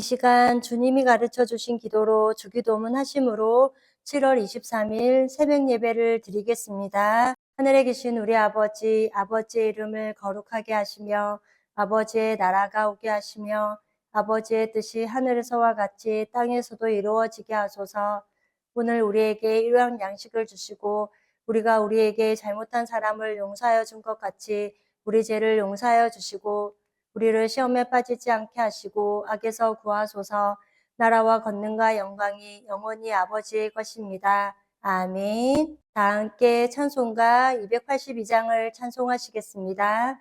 이 시간 주님이 가르쳐 주신 기도로 주기도문 하심으로 7월 23일 새벽 예배를 드리겠습니다. 하늘에 계신 우리 아버지, 아버지의 이름을 거룩하게 하시며 아버지의 나라가 오게 하시며 아버지의 뜻이 하늘에서와 같이 땅에서도 이루어지게 하소서. 오늘 우리에게 일용할 양식을 주시고 우리가 우리에게 잘못한 사람을 용서하여 준 것 같이 우리 죄를 용서하여 주시고 우리를 시험에 빠지지 않게 하시고 악에서 구하소서. 나라와 권능과 영광이 영원히 아버지의 것입니다. 아멘. 다 함께 찬송가 282장을 찬송하시겠습니다.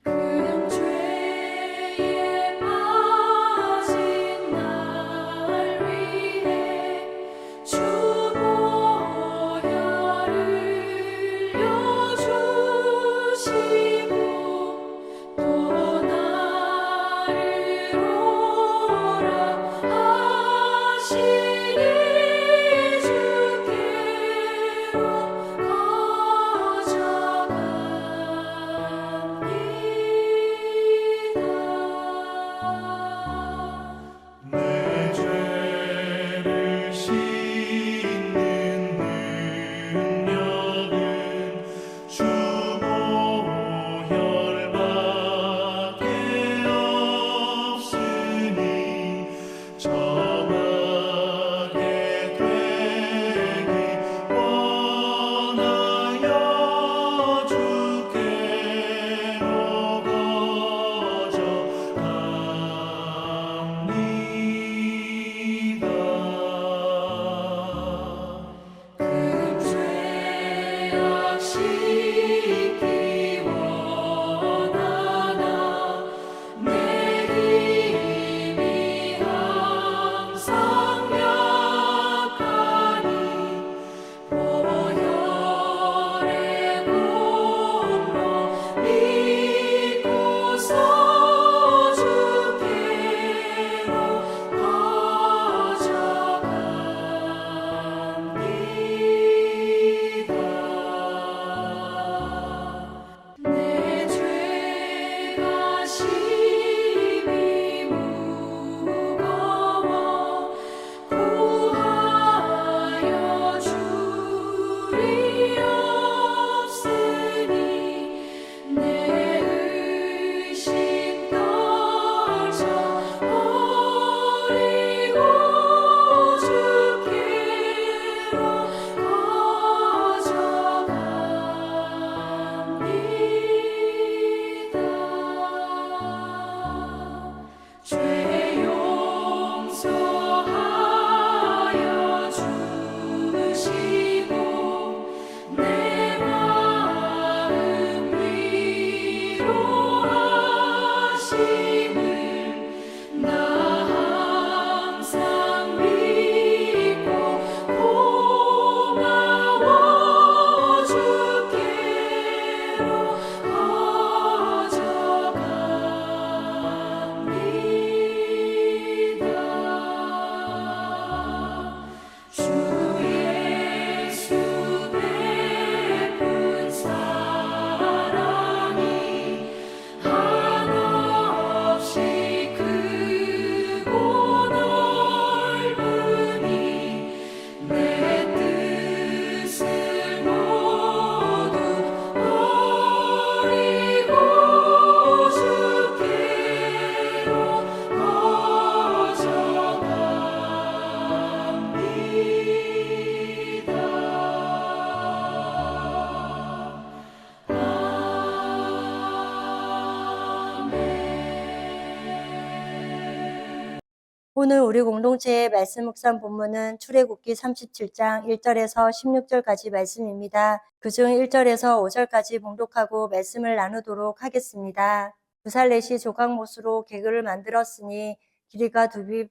그냥 죄에 빠진 날 위해 주 보혈을 흘려주시고 또 나를 오라 하시니 주께로 가져갑니다. 내 죄를 씻는 능력은 주 보혈밖에 없으니 정하게 되기 원하여 주께로 거져갑니다. 죄악 씻기 원하나 내 힘이 항상 약하니 보혈의 공로 믿고서 주께로 가져갑니다. 내 죄가 심히 무거워 구하여 줄이 없으니 내 의식 떨쳐 버리고 주께로 가져갑니다. 죄 용서하여 주시고 내 마음 위로하심을 나 항상 믿고 고마워 주께로 가져갑니다. 주 예수 베푼 사랑이 한없이 크고 넓으니 내 뜻을 모두 버리고 주께로 거져갑니다. 오늘 우리 공동체의 말씀 묵상 본문은 출애굽기 37장 1절에서 16절까지 말씀입니다. 그중 1절에서 5절까지 봉독하고 말씀을 나누도록 하겠습니다. 두 살 넷이 조각못으로 개그를 만들었으니 길이가 2규빗,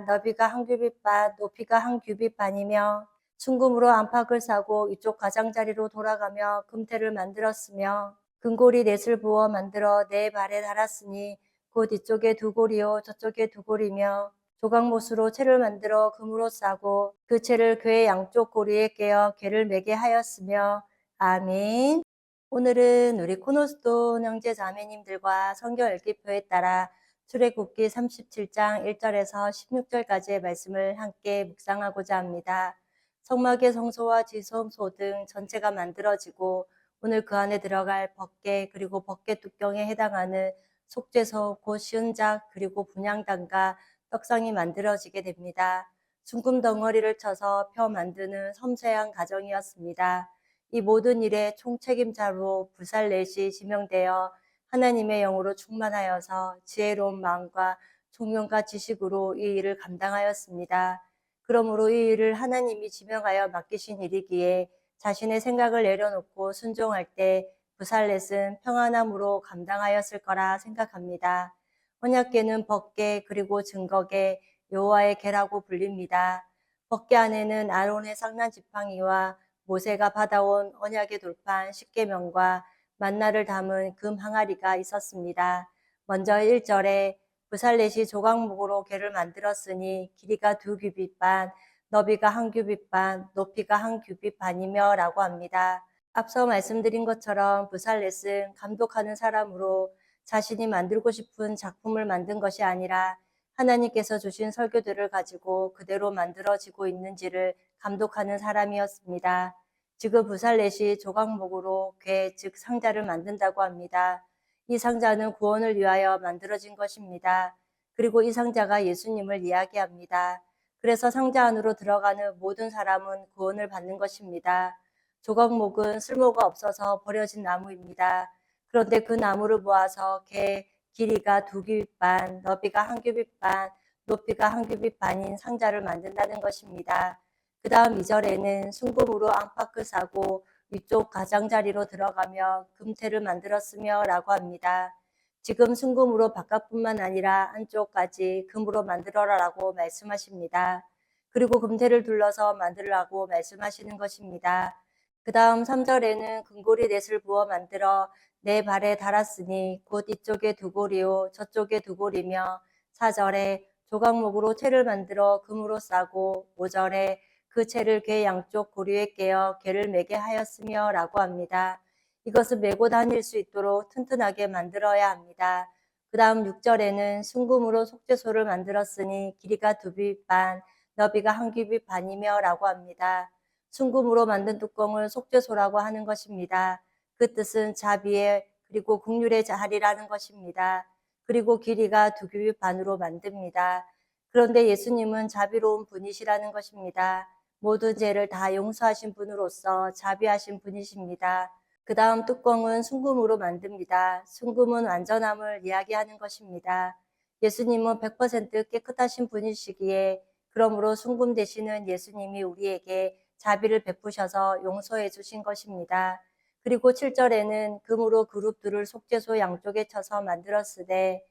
너비가 1규빗, 높이가 1규빗 반이며 순금으로 안팎을 사고 이쪽 가장자리로 돌아가며 금태를 만들었으며 금고리 넷을 부어 만들어 내 발에 달았으니 곧 이쪽에 두 고리요 저쪽에 두 고리며 조각못으로 채를 만들어 금으로 싸고 그 채를 궤의 양쪽 고리에 깨어 궤를 매게 하였으며 아멘. 오늘은 우리 코너스톤 형제 자매님들과 성경 읽기표에 따라 출애굽기 37장 1절에서 16절까지의 말씀을 함께 묵상하고자 합니다. 성막의 성소와 지성소 등 전체가 만들어지고 오늘 그 안에 들어갈 법궤 그리고 법궤 뚜껑에 해당하는 속죄소 곧 시은작 그리고 분향단과 떡상이 만들어지게 됩니다. 순금 덩어리를 쳐서 펴 만드는 섬세한 과정이었습니다. 이 모든 일의 총책임자로 부살렛이 지명되어 하나님의 영으로 충만하여서 지혜로운 마음과 총명과 지식으로 이 일을 감당하였습니다. 그러므로 이 일을 하나님이 지명하여 맡기신 일이기에 자신의 생각을 내려놓고 순종할 때 부살렛은 평안함으로 감당하였을 거라 생각합니다. 언약궤는 법궤 그리고 증거궤 여호와의 궤라고 불립니다. 법궤 안에는 아론의 상난 지팡이와 모세가 받아온 언약의 돌판 십계명과 만나를 담은 금 항아리가 있었습니다. 먼저 1절에 부살렛이 조각목으로 궤를 만들었으니 길이가 2규빗 반, 너비가 1규빗 반, 높이가 1규빗 반이며 라고 합니다. 앞서 말씀드린 것처럼 부살렛은 감독하는 사람으로 자신이 만들고 싶은 작품을 만든 것이 아니라 하나님께서 주신 설교들을 가지고 그대로 만들어지고 있는지를 감독하는 사람이었습니다. 지금 부살렛이 조각목으로 궤, 즉 상자를 만든다고 합니다. 이 상자는 구원을 위하여 만들어진 것입니다. 그리고 이 상자가 예수님을 이야기합니다. 그래서 상자 안으로 들어가는 모든 사람은 구원을 받는 것입니다. 조각목은 쓸모가 없어서 버려진 나무입니다. 그런데 그 나무를 모아서 궤 길이가 2규빗 반, 너비가 1규빗 반, 높이가 1규빗 반인 상자를 만든다는 것입니다. 그 다음 2절에는 순금으로 안팎을 사고 위쪽 가장자리로 들어가며 금태를 만들었으며 라고 합니다. 지금 순금으로 바깥뿐만 아니라 안쪽까지 금으로 만들어라라고 말씀하십니다. 그리고 금태를 둘러서 만들라고 말씀하시는 것입니다. 그 다음 3절에는 금고리 넷을 부어 만들어 내 발에 달았으니 곧 이쪽에 두 고리요 저쪽에 두 고리며 4절에 조각목으로 채를 만들어 금으로 싸고 5절에 그 채를 궤 양쪽 고리에 깨어 궤를 매게 하였으며 라고 합니다. 이것을 메고 다닐 수 있도록 튼튼하게 만들어야 합니다. 그 다음 6절에는 순금으로 속죄소를 만들었으니 길이가 2규빗 반, 너비가 1규빗 반이며 라고 합니다. 순금으로 만든 뚜껑을 속죄소라고 하는 것입니다. 그 뜻은 자비의 그리고 국률의 자리라는 것입니다. 그리고 길이가 2규빗 반으로 만듭니다. 그런데 예수님은 자비로운 분이시라는 것입니다. 모든 죄를 다 용서하신 분으로서 자비하신 분이십니다. 그 다음 뚜껑은 순금으로 만듭니다. 순금은 완전함을 이야기하는 것입니다. 예수님은 100% 깨끗하신 분이시기에 그러므로 순금 되시는 예수님이 우리에게 자비를 베푸셔서 용서해 주신 것입니다. 그리고 7절에는 금으로 그룹들을 속죄소 양쪽에 쳐서 만들었으되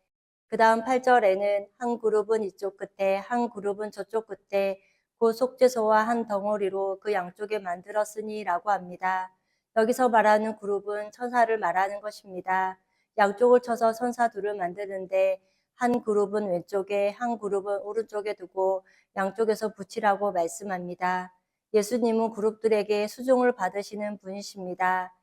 그 다음 8절에는 한 그룹은 이쪽 끝에 한 그룹은 저쪽 끝에 그 속죄소와 한 덩어리로 그 양쪽에 만들었으니 라고 합니다. 여기서 말하는 그룹은 천사를 말하는 것입니다. 양쪽을 쳐서 천사 둘을 만드는데 한 그룹은 왼쪽에 한 그룹은 오른쪽에 두고 양쪽에서 붙이라고 말씀합니다. 예수님은 그룹들에게 수종을 받으시는 분이십니다.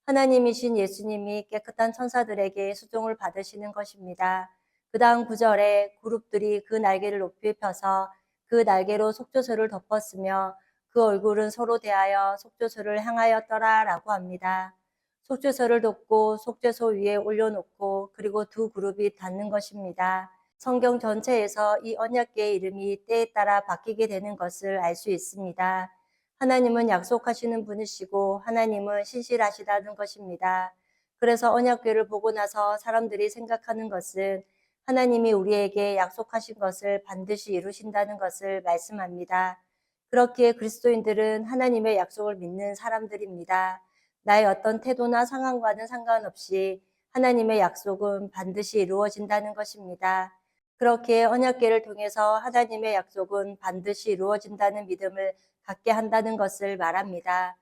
하나님이신 예수님이 깨끗한 천사들에게 수종을 받으시는 것입니다. 그 다음 9절에 그룹들이 그 날개를 높이 펴서 그 날개로 속죄소를 덮었으며 그 얼굴은 서로 대하여 속죄소를 향하였더라 라고 합니다. 속죄소를 덮고 속죄소 위에 올려놓고 그리고 두 그룹이 닿는 것입니다. 성경 전체에서 이 언약궤의 이름이 때에 따라 바뀌게 되는 것을 알 수 있습니다. 하나님은 약속하시는 분이시고 하나님은 신실하시다는 것입니다. 그래서 언약궤를 보고 나서 사람들이 생각하는 것은 하나님이 우리에게 약속하신 것을 반드시 이루신다는 것을 말씀합니다. 그렇기에 그리스도인들은 하나님의 약속을 믿는 사람들입니다. 나의 어떤 태도나 상황과는 상관없이 하나님의 약속은 반드시 이루어진다는 것입니다. 그렇기에 언약궤를 통해서 하나님의 약속은 반드시 이루어진다는 믿음을 갖게 한다는 것을 말합니다.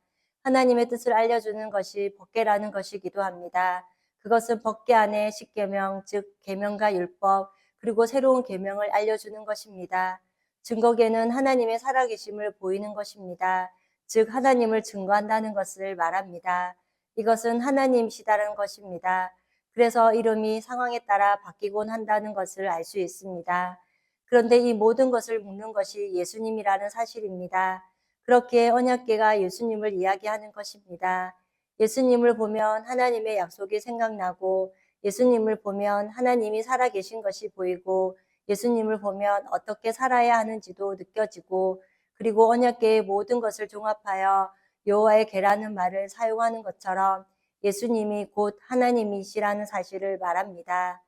하나님의 뜻을 알려주는 것이 법궤라는 것이기도 합니다. 그것은 법궤 안에 십계명, 즉 계명과 율법, 그리고 새로운 계명을 알려주는 것입니다. 증거계는 하나님의 살아계심을 보이는 것입니다. 즉 하나님을 증거한다는 것을 말합니다. 이것은 하나님이시다는 것입니다. 그래서 이름이 상황에 따라 바뀌곤 한다는 것을 알 수 있습니다. 그런데 이 모든 것을 묻는 것이 예수님이라는 사실입니다. 그렇게 언약궤가 예수님을 이야기하는 것입니다. 예수님을 보면 하나님의 약속이 생각나고, 예수님을 보면 하나님이 살아계신 것이 보이고, 예수님을 보면 어떻게 살아야 하는지도 느껴지고, 그리고 언약궤의 모든 것을 종합하여 여호와의 궤라는 말을 사용하는 것처럼 예수님이 곧 하나님이시라는 사실을 말합니다.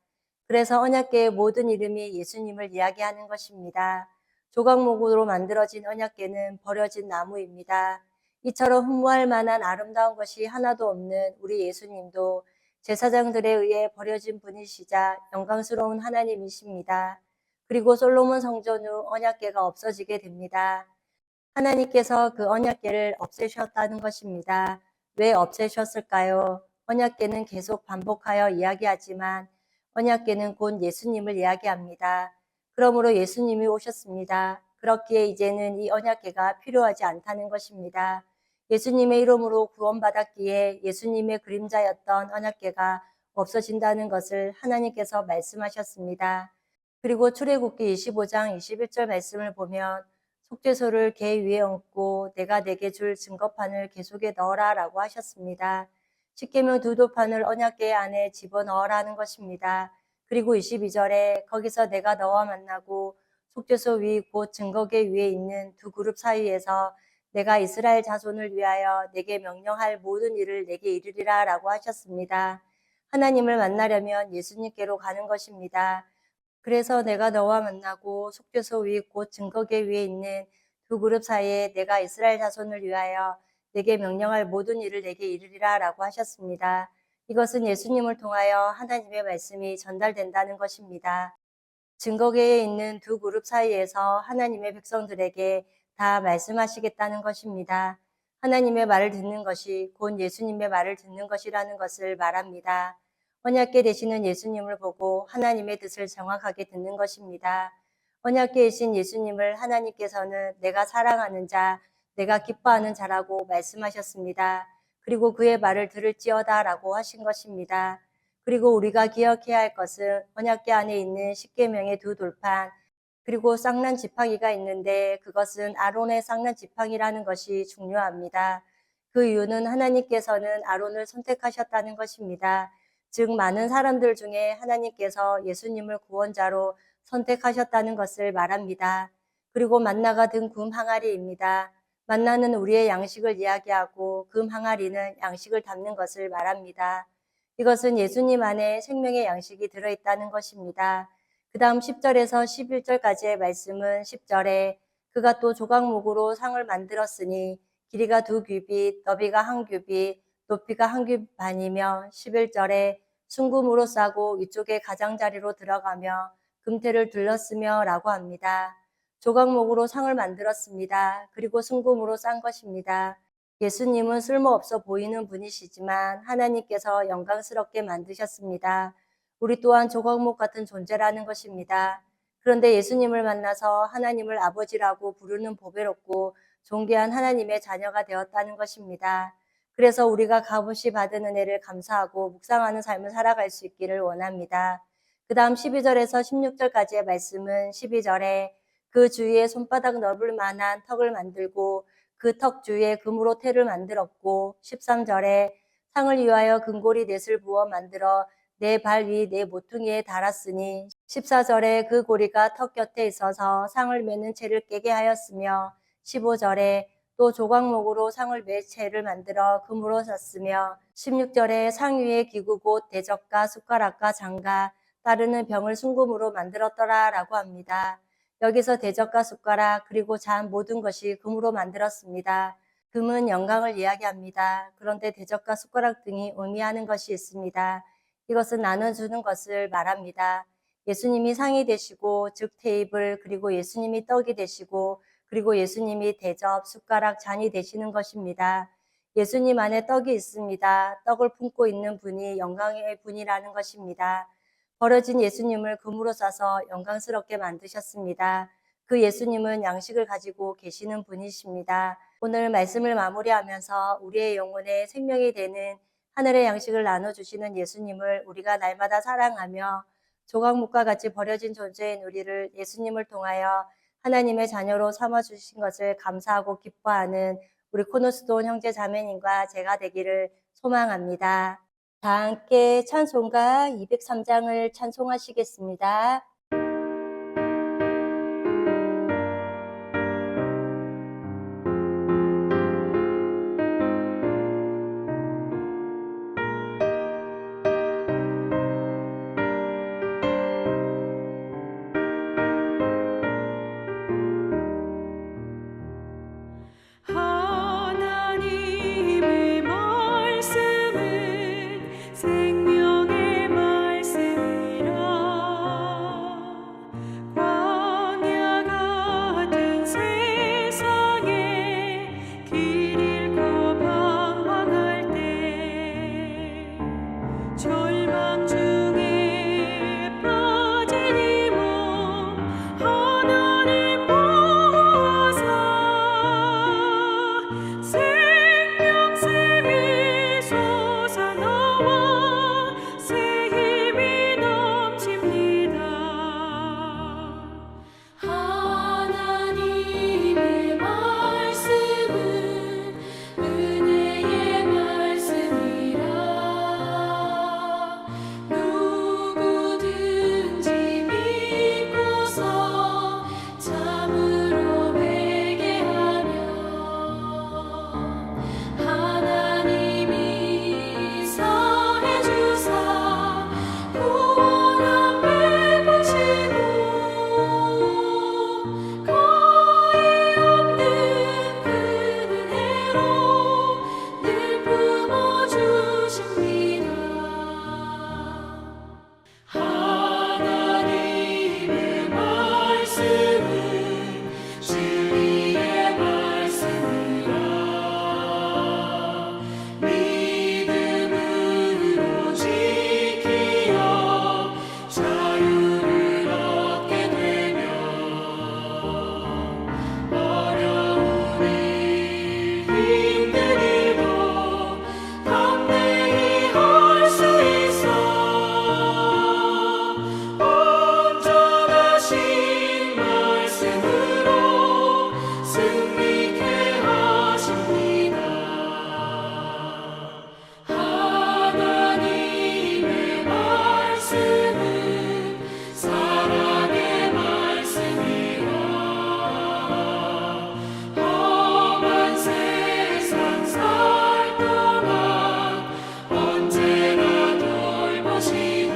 그래서 언약궤의 모든 이름이 예수님을 이야기하는 것입니다. 조각목으로 만들어진 언약궤는 버려진 나무입니다. 이처럼 흠모할 만한 아름다운 것이 하나도 없는 우리 예수님도 제사장들에 의해 버려진 분이시자 영광스러운 하나님이십니다. 그리고 솔로몬 성전 후 언약궤가 없어지게 됩니다. 하나님께서 그 언약궤를 없애셨다는 것입니다. 왜 없애셨을까요? 언약궤는 계속 반복하여 이야기하지만 언약궤는 곧 예수님을 이야기합니다. 그러므로 예수님이 오셨습니다. 그렇기에 이제는 이 언약궤가 필요하지 않다는 것입니다. 예수님의 이름으로 구원받았기에 예수님의 그림자였던 언약궤가 없어진다는 것을 하나님께서 말씀하셨습니다. 그리고 출애굽기 25장 21절 말씀을 보면 속죄소를 궤 위에 얹고 내가 내게 줄 증거판을 궤 속에 넣어라 라고 하셨습니다. 십계명 두 도판을 언약궤 안에 집어넣으라는 것입니다. 그리고 22절에 거기서 내가 너와 만나고 속죄소 위 곧 증거궤 위에 있는 두 그룹 사이에서 내가 이스라엘 자손을 위하여 내게 명령할 모든 일을 내게 이르리라 라고 하셨습니다. 하나님을 만나려면 예수님께로 가는 것입니다. 그래서 내가 너와 만나고 속죄소 위 곧 증거궤 위에 있는 두 그룹 사이에 내가 이스라엘 자손을 위하여 내게 명령할 모든 일을 내게 이르리라 라고 하셨습니다. 이것은 예수님을 통하여 하나님의 말씀이 전달된다는 것입니다. 증거궤에 있는 두 그룹 사이에서 하나님의 백성들에게 다 말씀하시겠다는 것입니다. 하나님의 말을 듣는 것이 곧 예수님의 말을 듣는 것이라는 것을 말합니다. 언약궤 되시는 예수님을 보고 하나님의 뜻을 정확하게 듣는 것입니다. 언약궤이신 예수님을 하나님께서는 내가 사랑하는 자, 내가 기뻐하는 자라고 말씀하셨습니다. 그리고 그의 말을 들을지어다 라고 하신 것입니다. 그리고 우리가 기억해야 할 것은 언약궤 안에 있는 십계명의 두 돌판, 그리고 쌍난 지팡이가 있는데 그것은 아론의 쌍난 지팡이라는 것이 중요합니다. 그 이유는 하나님께서는 아론을 선택하셨다는 것입니다. 즉 많은 사람들 중에 하나님께서 예수님을 구원자로 선택하셨다는 것을 말합니다. 그리고 만나가 든 금 항아리입니다. 만나는 우리의 양식을 이야기하고 금 항아리는 양식을 담는 것을 말합니다. 이것은 예수님 안에 생명의 양식이 들어있다는 것입니다. 그 다음 10절에서 11절까지의 말씀은 10절에 그가 또 조각목으로 상을 만들었으니 길이가 2규빗, 너비가 1규빗, 높이가 1규빗 반이며 11절에 순금으로 싸고 위쪽에 가장자리로 들어가며 금태를 둘렀으며 라고 합니다. 조각목으로 상을 만들었습니다. 그리고 순금으로 싼 것입니다. 예수님은 쓸모없어 보이는 분이시지만 하나님께서 영광스럽게 만드셨습니다. 우리 또한 조각목 같은 존재라는 것입니다. 그런데 예수님을 만나서 하나님을 아버지라고 부르는 보배롭고 존귀한 하나님의 자녀가 되었다는 것입니다. 그래서 우리가 값없이 받은 은혜를 감사하고 묵상하는 삶을 살아갈 수 있기를 원합니다. 그 다음 12절에서 16절까지의 말씀은 12절에 그 주위에 손바닥 넓을 만한 턱을 만들고 그 턱 주위에 금으로 태를 만들었고 13절에 상을 위하여 금고리 넷을 부어 만들어 내 발 위 내 모퉁이에 달았으니 14절에 그 고리가 턱 곁에 있어서 상을 매는 채를 깨게 하였으며 15절에 또 조각목으로 상을 매 채를 만들어 금으로 샀으며 16절에 상 위에 기구 곧 대적과 숟가락과 장과 따르는 병을 순금으로 만들었더라 라고 합니다. 여기서 대적과 숟가락 그리고 잔 모든 것이 금으로 만들었습니다. 금은 영광을 이야기합니다. 그런데 대적과 숟가락 등이 의미하는 것이 있습니다. 이것은 나눠주는 것을 말합니다. 예수님이 상이 되시고 즉 테이블, 그리고 예수님이 떡이 되시고 그리고 예수님이 대접, 숟가락, 잔이 되시는 것입니다. 예수님 안에 떡이 있습니다. 떡을 품고 있는 분이 영광의 분이라는 것입니다. 버려진 예수님을 금으로 싸서 영광스럽게 만드셨습니다. 그 예수님은 양식을 가지고 계시는 분이십니다. 오늘 말씀을 마무리하면서 우리의 영혼에 생명이 되는 하늘의 양식을 나눠주시는 예수님을 우리가 날마다 사랑하며 조각목과 같이 버려진 존재인 우리를 예수님을 통하여 하나님의 자녀로 삼아주신 것을 감사하고 기뻐하는 우리 코너스돈 형제 자매님과 제가 되기를 소망합니다. 다 함께 찬송가 203장을 찬송하시겠습니다. 하나님의 말씀은 생명의 말씀이라 광야 같은 세상에 길 잃고 방황할 때 절망 중에 빠진 이 몸 하나님 보호하사 생명샘이 솟아나와 새 힘이 넘칩니다. 하나님의 말씀은 은혜의 말씀이라 누구든지 믿고서 참으로 회개하며 하나님이 사해 주사 구원함 베푸시고 거의 없는 그 은혜로 늘 품어주십니다. 하나님의 말씀은 진리의 말씀이라 믿음으로 지키어 자유를 얻게 되며 어려운 일 힘든 일도 담대히 할 수 있어 온전하신 말씀으로 승리케 하십니다. 하나님의 말씀은 사랑의 말씀이라 험한 세상 살 동안 언제나 돌보시고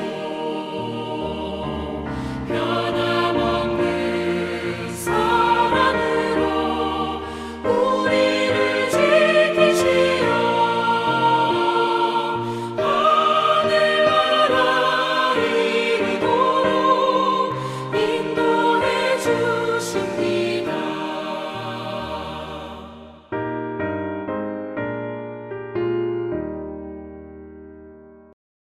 변함없는 사랑으로 우리를 지키시어 하늘나라 이르도록 인도해 주십니다.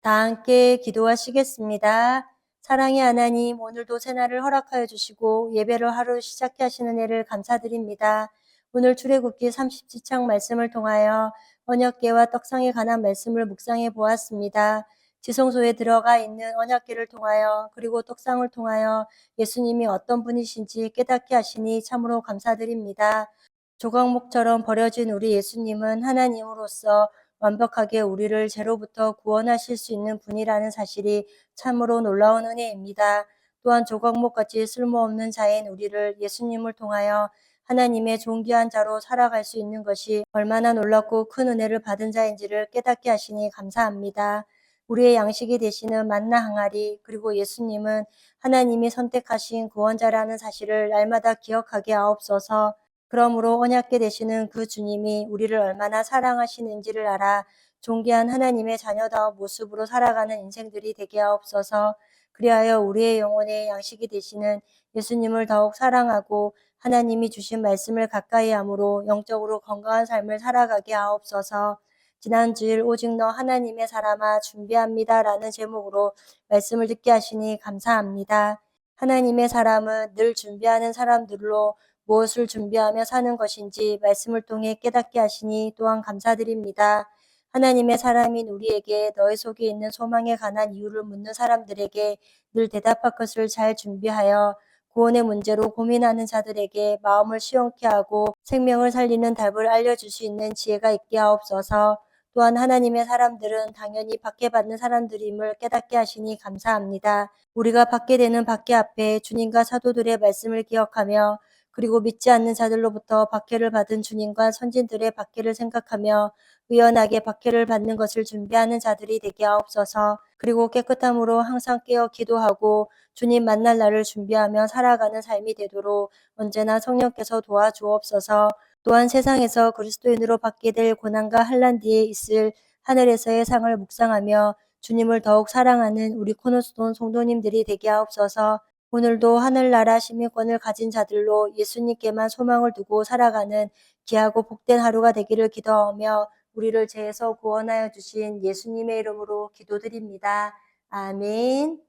다 함께 기도하시겠습니다. 사랑의 하나님, 오늘도 새날을 허락하여 주시고 예배를 하루 시작케 하시는 애를 감사드립니다. 오늘 출애굽기 30지창 말씀을 통하여 언약궤와 떡상에 관한 말씀을 묵상해 보았습니다. 지성소에 들어가 있는 언약궤를 통하여 그리고 떡상을 통하여 예수님이 어떤 분이신지 깨닫게 하시니 참으로 감사드립니다. 조각목처럼 버려진 우리 예수님은 하나님으로서 완벽하게 우리를 죄로부터 구원하실 수 있는 분이라는 사실이 참으로 놀라운 은혜입니다. 또한 조각목같이 쓸모없는 자인 우리를 예수님을 통하여 하나님의 존귀한 자로 살아갈 수 있는 것이 얼마나 놀랍고 큰 은혜를 받은 자인지를 깨닫게 하시니 감사합니다. 우리의 양식이 되시는 만나 항아리 그리고 예수님은 하나님이 선택하신 구원자라는 사실을 날마다 기억하게 하옵소서. 그러므로 언약궤 되시는 그 주님이 우리를 얼마나 사랑하시는지를 알아 존귀한 하나님의 자녀다운 모습으로 살아가는 인생들이 되게 하옵소서. 그리하여 우리의 영혼의 양식이 되시는 예수님을 더욱 사랑하고 하나님이 주신 말씀을 가까이 함으로 영적으로 건강한 삶을 살아가게 하옵소서. 지난 주일 오직 너 하나님의 사람아 준비합니다 라는 제목으로 말씀을 듣게 하시니 감사합니다. 하나님의 사람은 늘 준비하는 사람들로 무엇을 준비하며 사는 것인지 말씀을 통해 깨닫게 하시니 또한 감사드립니다. 하나님의 사람인 우리에게 너희 속에 있는 소망에 관한 이유를 묻는 사람들에게 늘 대답할 것을 잘 준비하여 구원의 문제로 고민하는 자들에게 마음을 시원케 하고 생명을 살리는 답을 알려줄 수 있는 지혜가 있게 하옵소서. 또한 하나님의 사람들은 당연히 받게받는 사람들임을 깨닫게 하시니 감사합니다. 우리가 받게 되는 받게 앞에 주님과 사도들의 말씀을 기억하며 그리고 믿지 않는 자들로부터 박해를 받은 주님과 선진들의 박해를 생각하며 의연하게 박해를 받는 것을 준비하는 자들이 되게 하옵소서. 그리고 깨끗함으로 항상 깨어 기도하고 주님 만날 날을 준비하며 살아가는 삶이 되도록 언제나 성령께서 도와주옵소서. 또한 세상에서 그리스도인으로 받게 될 고난과 환난 뒤에 있을 하늘에서의 상을 묵상하며 주님을 더욱 사랑하는 우리 코너스톤 성도님들이 되게 하옵소서. 오늘도 하늘나라 시민권을 가진 자들로 예수님께만 소망을 두고 살아가는 귀하고 복된 하루가 되기를 기도하며 우리를 죄에서 구원하여 주신 예수님의 이름으로 기도드립니다. 아멘.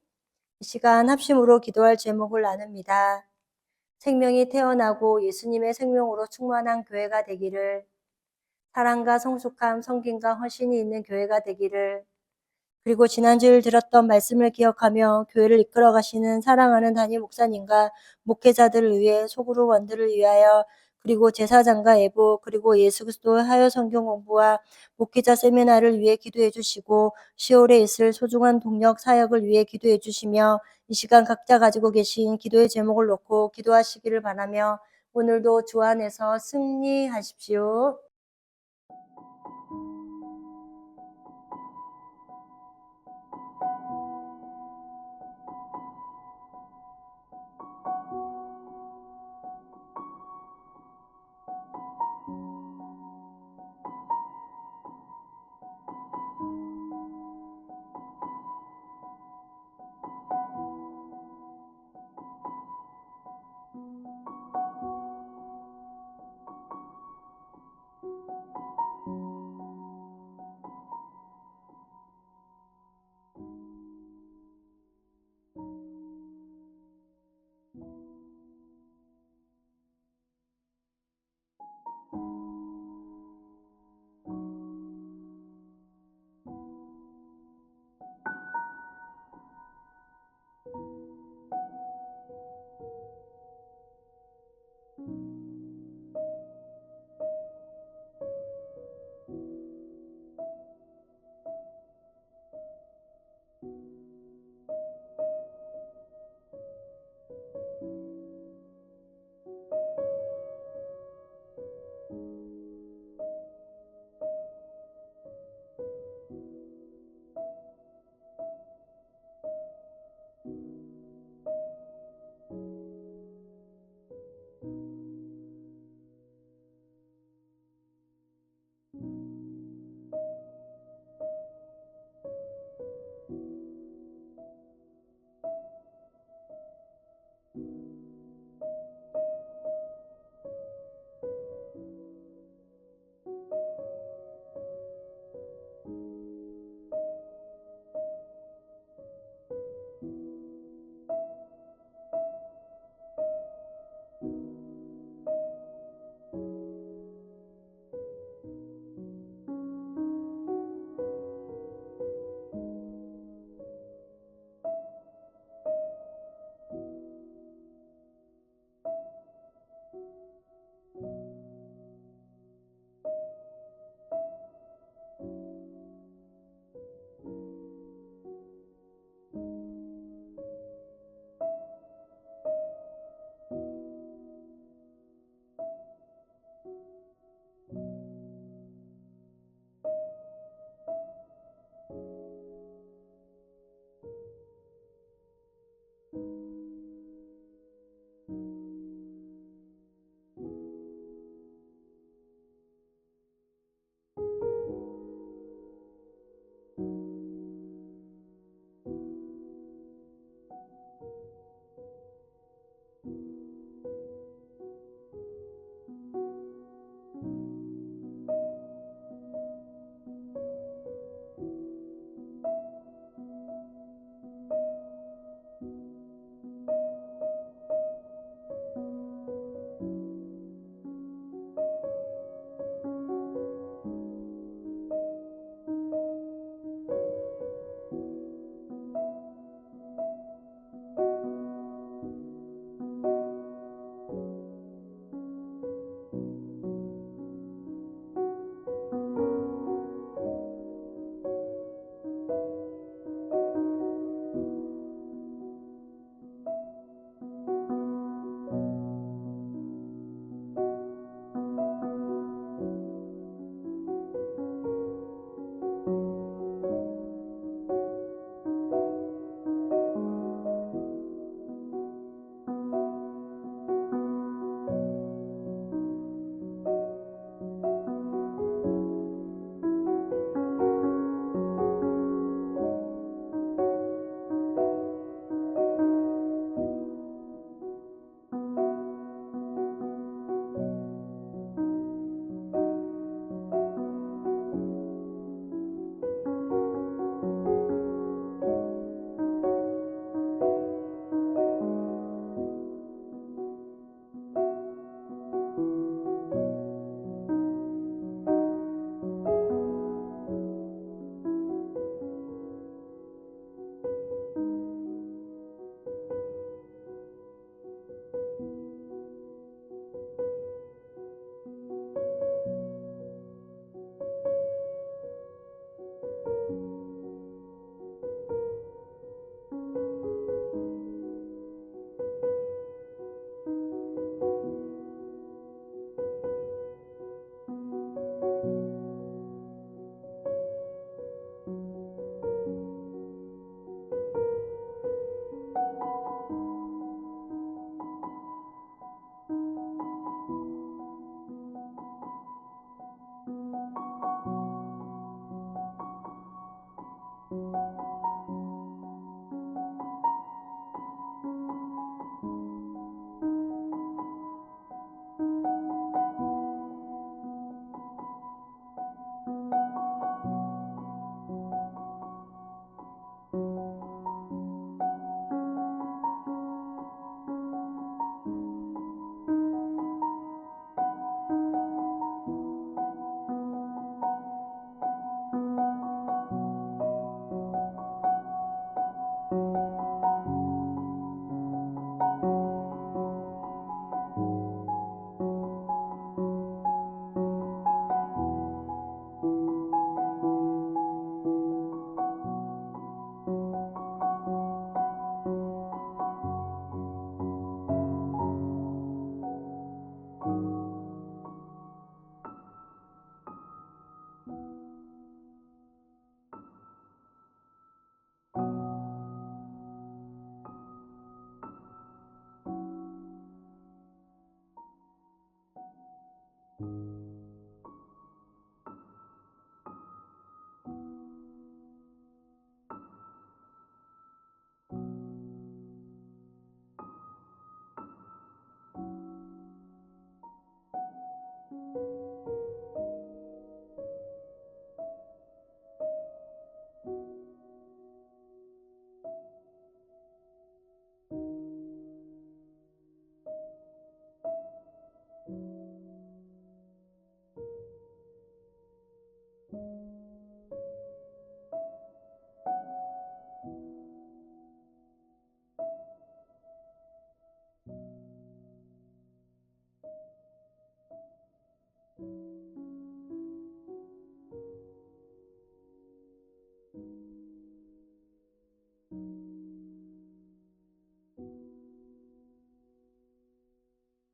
이 시간 합심으로 기도할 제목을 나눕니다. 생명이 태어나고 예수님의 생명으로 충만한 교회가 되기를, 사랑과 성숙함, 성김과 헌신이 있는 교회가 되기를, 그리고 지난주일 들었던 말씀을 기억하며 교회를 이끌어 가시는 사랑하는 담임 목사님과 목회자들을 위해 소그룹 원들을 위하여 그리고 제사장과 애부 그리고 예수 그리스도 하여 성경 공부와 목회자 세미나를 위해 기도해 주시고 10월에 있을 소중한 동력 사역을 위해 기도해 주시며 이 시간 각자 가지고 계신 기도의 제목을 놓고 기도하시기를 바라며 오늘도 주 안에서 승리하십시오.